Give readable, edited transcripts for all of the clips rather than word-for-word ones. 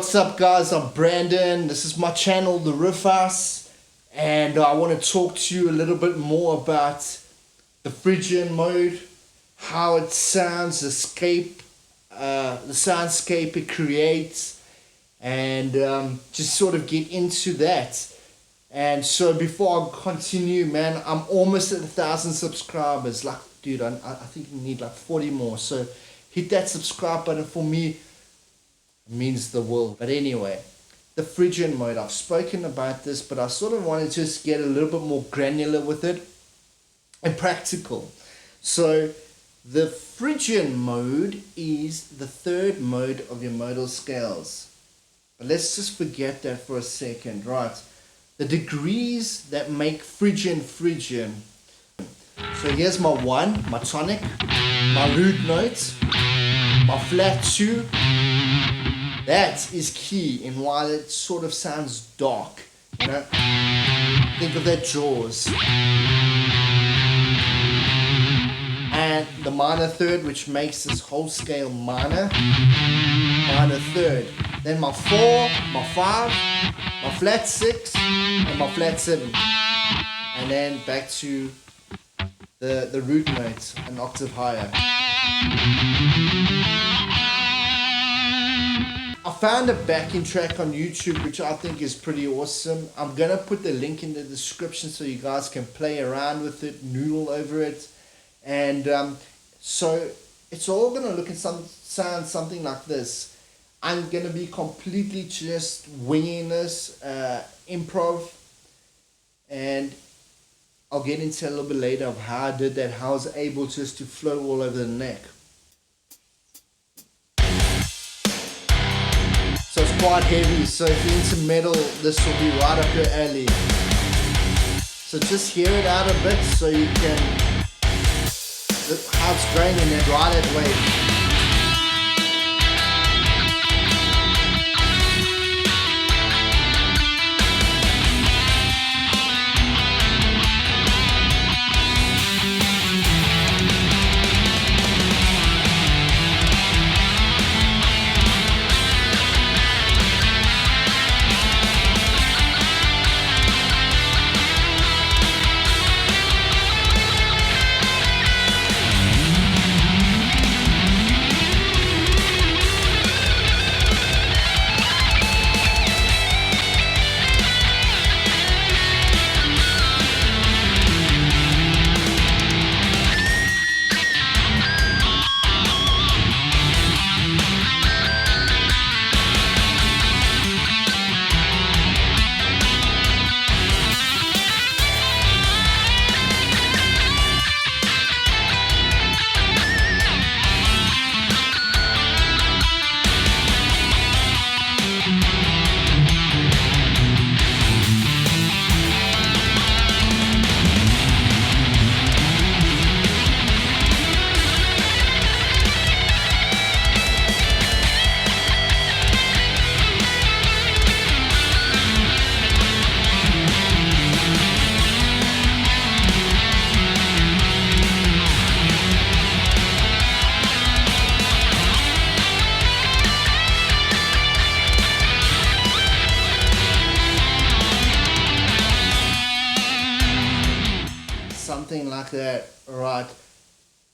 What's up guys, I'm Brandon. This is my channel, The Riff House, and I want to talk to you a little bit more about the Phrygian mode, how it sounds, the soundscape it creates, and just sort of get into that. And so before I continue, man, I'm almost at 1,000 subscribers. Like, dude, I think you need like 40 more. So hit that subscribe button for me. It means the world. But anyway, the Phrygian mode. I've spoken about this, but I sort of want to just get a little bit more granular with it and practical. So the Phrygian mode is the third mode of your modal scales. But let's just forget that for a second, right? The degrees that make Phrygian. So here's my 1, my tonic, my root note, my flat 2. That is key in why it sort of sounds dark. You know? Think of that Jaws. And the minor third, which makes this whole scale minor third. Then my 4, my 5, my flat 6, and my flat 7. And then back to the root note, an octave higher. I found a backing track on YouTube which I think is pretty awesome. I'm gonna put the link in the description so you guys can play around with it, noodle over it. And so it's all gonna look and sound something like this. I'm gonna be completely just winging this, improv, and I'll get into a little bit later of how I did that, how I was able just to flow all over the neck. So it's quite heavy, so if you're into metal, this will be right up your alley. So just hear it out a bit so you can, how it's going in that right that way. Something like that, right?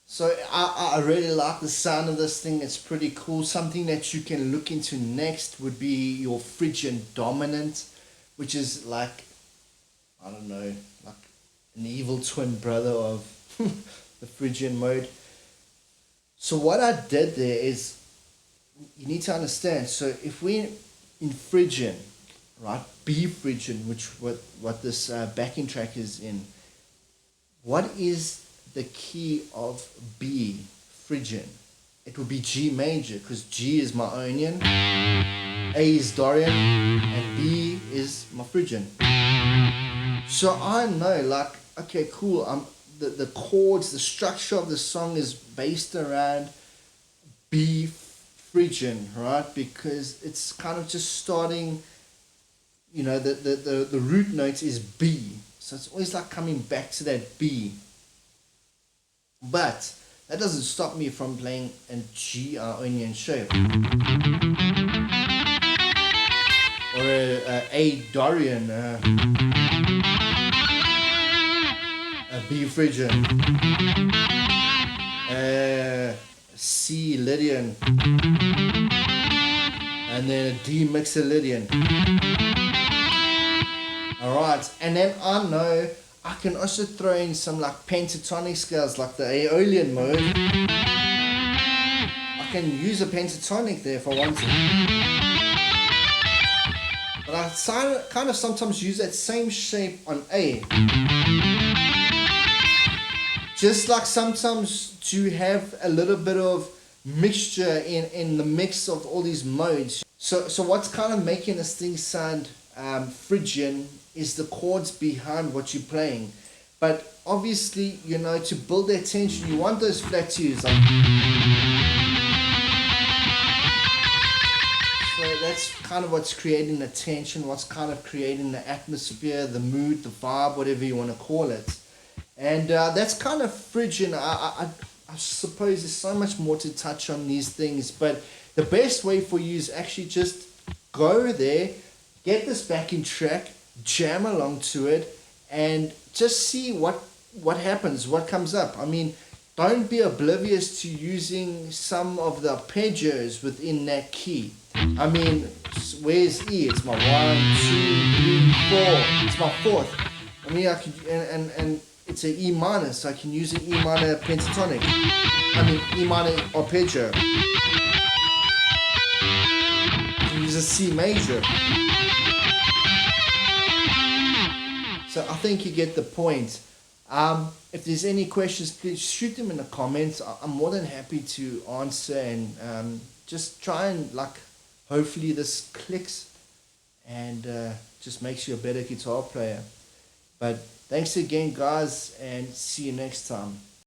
So I really like the sound of this thing. It's pretty cool. Something that you can look into next would be your Phrygian dominant, which is like, I don't know, like an evil twin brother of the Phrygian mode. So what I did there is, you need to understand, so if we're in Phrygian, right, B Phrygian, which what this backing track is in, what is the key of B Phrygian? It would be G major, because G is my Ionian, A is Dorian, and B is my Phrygian. So I know, like, okay, cool, the chords, the structure of the song is based around B Phrygian, right? Because it's kind of just starting, you know, the root note is B. So it's always like coming back to that B. But that doesn't stop me from playing a G Ionian shape. or A Dorian, a B Phrygian, C Lydian, and then a D Mixolydian. Alright, and then I know I can also throw in some like pentatonic scales like the Aeolian mode. I can use a pentatonic there if I want to. But I kind of sometimes use that same shape on A. Just like sometimes to have a little bit of mixture in the mix of all these modes. So what's kind of making this thing sound Phrygian is the chords behind what you're playing. But obviously, you know, to build that tension, you want those flat twos. Like, so that's kind of what's creating the tension, what's kind of creating the atmosphere, the mood, the vibe, whatever you want to call it. And that's kind of Phrygian. I suppose there's so much more to touch on these things, but the best way for you is actually just go there, get this backing track, jam along to it, and just see what happens, what comes up. I mean, don't be oblivious to using some of the arpeggios within that key. I mean, where's E? It's my 1, 2, 3, 4. It's my fourth. I mean, I could and it's an E minor, so I can use an E minor pentatonic. I mean, E minor arpeggio. I can use a C major. So I think you get the point. If there's any questions, please shoot them in the comments. I'm more than happy to answer and just try and hopefully this clicks and just makes you a better guitar player. But thanks again, guys, and see you next time.